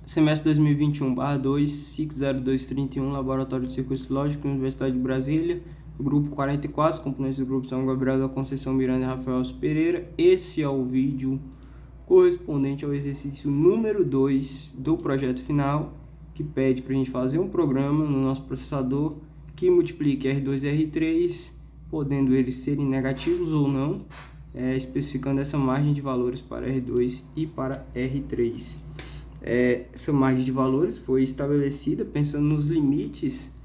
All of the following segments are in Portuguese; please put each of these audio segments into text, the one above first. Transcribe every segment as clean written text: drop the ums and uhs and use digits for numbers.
semestre 2021/2, SIC 0231, Laboratório de Circuitos Lógicos, Universidade de Brasília, grupo 44, os componentes do grupo são Gabriel da Conceição Miranda e Rafael Pereira. Esse é o vídeo correspondente ao exercício número 2 do projeto final, que pede para a gente fazer um programa no nosso processador que multiplique R2 e R3, podendo eles serem negativos ou não, especificando essa margem de valores para R2 e para R3. Essa margem de valores foi estabelecida pensando nos limites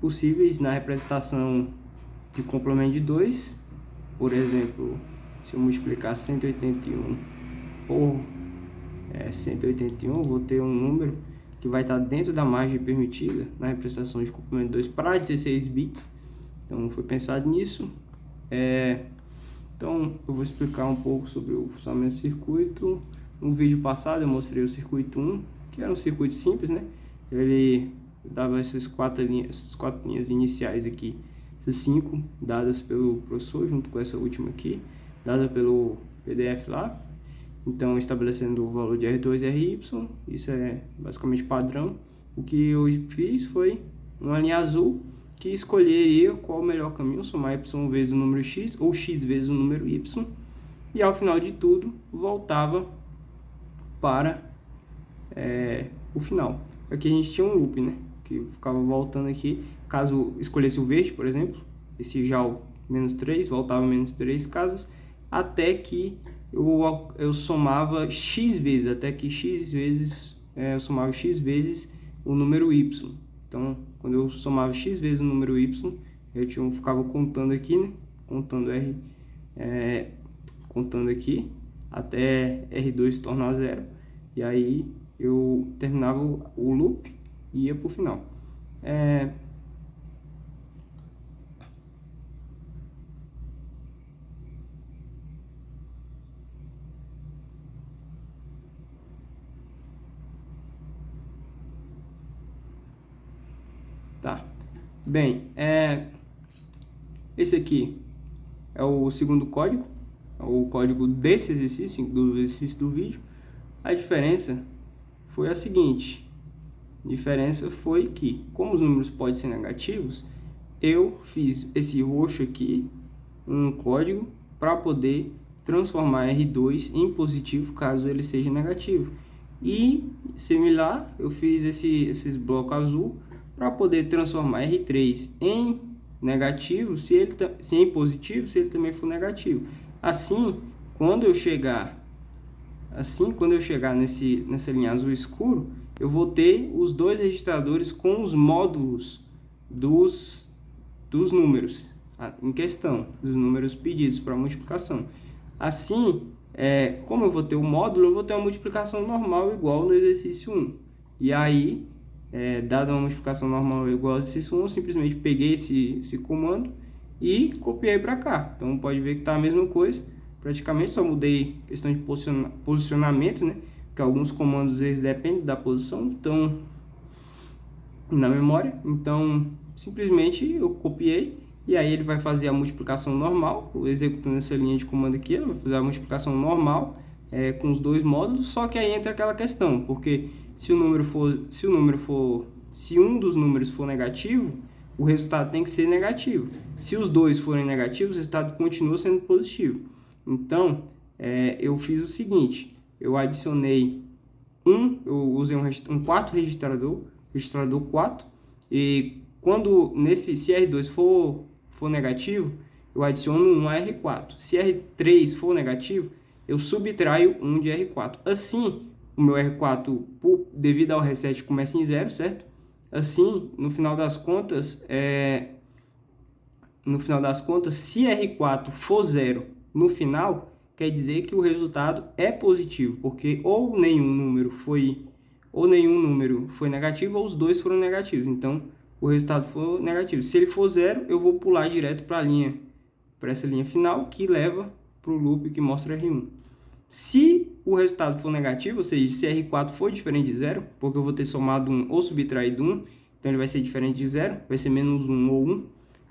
possíveis na representação de complemento de 2. Por exemplo, se eu multiplicar 181 por 181, eu vou ter um número que vai estar dentro da margem permitida na representação de complemento de 2 para 16 bits. Então foi pensado nisso. Então eu vou explicar um pouco sobre o funcionamento do circuito. No vídeo passado eu mostrei o circuito 1, que era um circuito simples, né? Ele dava essas quatro linhas iniciais aqui, essas 5 dadas pelo professor, junto com essa última aqui, dada pelo PDF lá. Então, estabelecendo o valor de R2 e RY, isso é basicamente padrão. O que eu fiz foi uma linha azul que escolheria qual o melhor caminho, somar Y vezes o número X, ou X vezes o número Y, e ao final de tudo, voltava para o final. Aqui a gente tinha um loop, né, que ficava voltando aqui. Caso escolhesse o verde, por exemplo, esse já o menos 3, voltava menos 3 casas, até que eu somava x vezes, eu somava x vezes o número y. Então, quando eu somava x vezes o número y, eu ficava contando aqui, né, contando aqui até R2 se tornar 0, e aí eu terminava o loop e ia para o final. Tá, bem, esse aqui é o segundo código, é o código desse exercício, do exercício do vídeo. A diferença foi a seguinte: a diferença foi que, como os números podem ser negativos, eu fiz esse roxo aqui, um código para poder transformar R2 em positivo caso ele seja negativo. E, similar, eu fiz esses blocos azul para poder transformar R3 em negativo, se em positivo, se ele também for negativo. Assim, quando eu chegar nessa linha azul escuro, eu vou ter os dois registradores com os módulos dos números em questão, dos números pedidos para multiplicação. Assim, como eu vou ter o módulo, eu vou ter uma multiplicação normal igual no exercício 1. E aí, dada uma multiplicação normal igual ao exercício 1, eu simplesmente peguei esse comando e copiei para cá. Então pode ver que está a mesma coisa, praticamente só mudei questão de posicionamento, né? Porque alguns comandos eles dependem da posição, então na memória. Então simplesmente eu copiei e aí ele vai fazer a multiplicação normal, executando essa linha de comando aqui, ele vai fazer a multiplicação normal com os dois módulos. Só que aí entra aquela questão, porque se um dos números for negativo, o resultado tem que ser negativo. Se os dois forem negativos, o resultado continua sendo positivo. Então, eu fiz o seguinte: eu adicionei eu usei um quarto registrador 4, e quando se R2 for negativo, eu adiciono um a R4. Se R3 for negativo, eu subtraio 1 de R4. Assim, o meu R4, devido ao reset, começa em 0, certo? Assim, no final das contas, se R4 for 0 no final, quer dizer que o resultado é positivo, porque ou nenhum número foi negativo, ou os dois foram negativos. Então, o resultado for negativo. Se ele for 0, eu vou pular direto para essa linha final, que leva para o loop que mostra R1. Se o resultado for negativo, ou seja, se R4 for diferente de 0, porque eu vou ter somado 1 ou subtraído 1, então ele vai ser diferente de 0, vai ser menos 1 ou 1.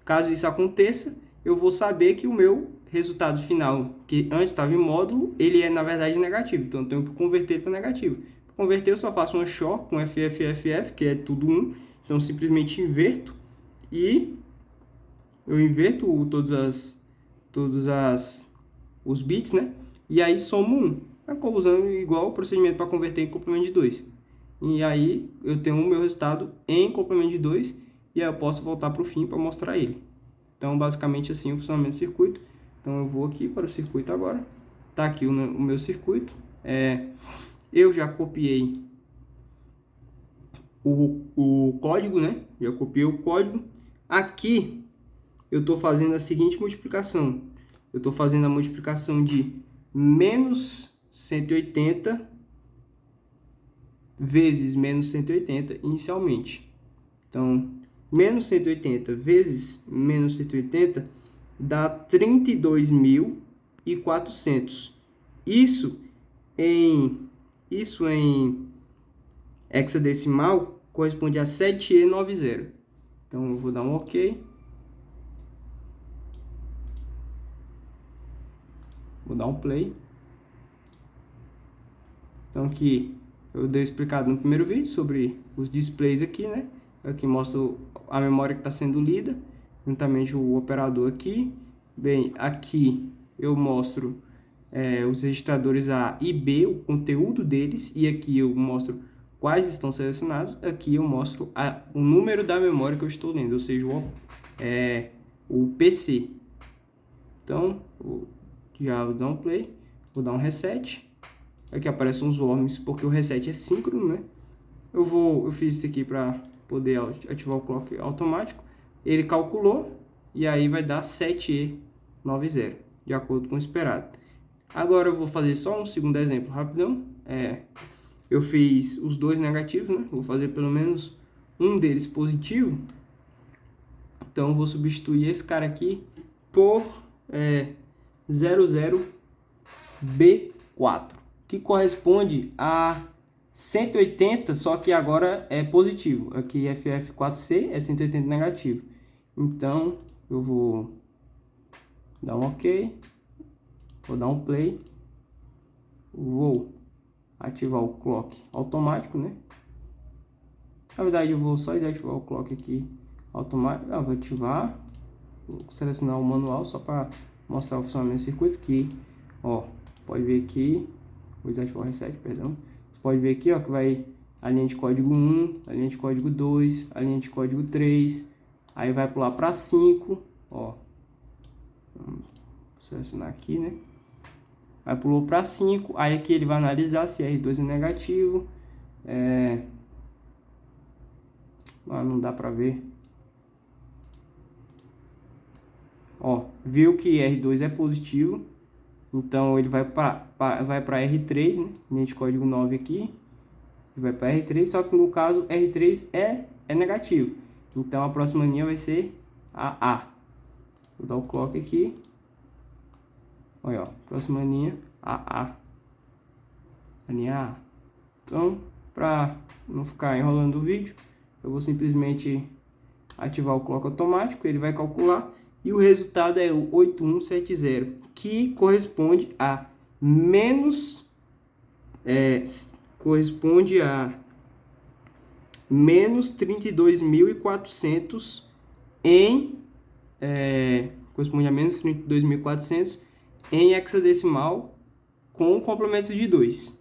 Caso isso aconteça, eu vou saber que o meu resultado final, que antes estava em módulo, ele é na verdade negativo. Então eu tenho que converter para negativo. converter, eu só faço uma XOR com FFFF, que é tudo 1. Então, simplesmente inverto e eu inverto os bits, né? E aí somo 1. Acabo usando igual o procedimento para converter em complemento de 2. E aí eu tenho o meu resultado em complemento de 2 e aí eu posso voltar para o fim para mostrar ele. Então, basicamente assim o funcionamento do circuito. Então, eu vou aqui para o circuito agora. Tá aqui o meu circuito. Eu já copiei o código, né? Já copiei o código. Aqui eu estou fazendo a seguinte multiplicação. Eu estou fazendo a multiplicação de menos 180 vezes menos 180 inicialmente. Então, menos 180 vezes menos 180 dá 32.400. Isso em hexadecimal corresponde a 7E90. Então, eu vou dar um OK. Vou dar um play. Então, aqui eu dei explicado no primeiro vídeo sobre os displays aqui, né? Aqui mostra a memória que está sendo lida, juntamente o operador aqui. Bem, aqui eu mostro os registradores A e B, o conteúdo deles, e aqui eu mostro quais estão selecionados. Aqui eu mostro o número da memória que eu estou lendo, ou seja, o PC. Então, já vou dar um play, vou dar um reset. Aqui aparecem uns worms, porque o reset é síncrono, né? Eu fiz isso aqui para poder ativar o clock automático. Ele calculou e aí vai dar 7E90, de acordo com o esperado. Agora eu vou fazer só um segundo exemplo rapidão. Eu fiz os dois negativos, né? Vou fazer pelo menos um deles positivo. Então eu vou substituir esse cara aqui por 00B4, que corresponde a 180, só que agora é positivo. Aqui FF4C é 180 negativo. Então eu vou dar um OK, vou dar um play, vou ativar o clock automático, né? Na verdade eu vou só desativar o clock aqui automático. Vou ativar, vou selecionar o manual só para mostrar o funcionamento do circuito aqui. Ó, pode ver aqui, vou desativar o reset, perdão. Você pode ver aqui, ó, que vai a linha de código 1, a linha de código 2, a linha de código 3, aí vai pular para 5, ó. Vou selecionar aqui, né? Aí pulou para 5, aí aqui ele vai analisar se R2 é negativo. Não dá para ver. Ó, viu que R2 é positivo, então ele vai para R3, né? Linha de código 9 aqui, ele vai para R3, só que no caso R3 é negativo, então a próxima linha vai ser a A. Vou dar o clock aqui, olha, ó, próxima linha a linha A. Então, para não ficar enrolando o vídeo, eu vou simplesmente ativar o clock automático, ele vai calcular. E o resultado é o 8170, que corresponde a menos 32.400 corresponde a menos 32.400 em hexadecimal com complemento de 2.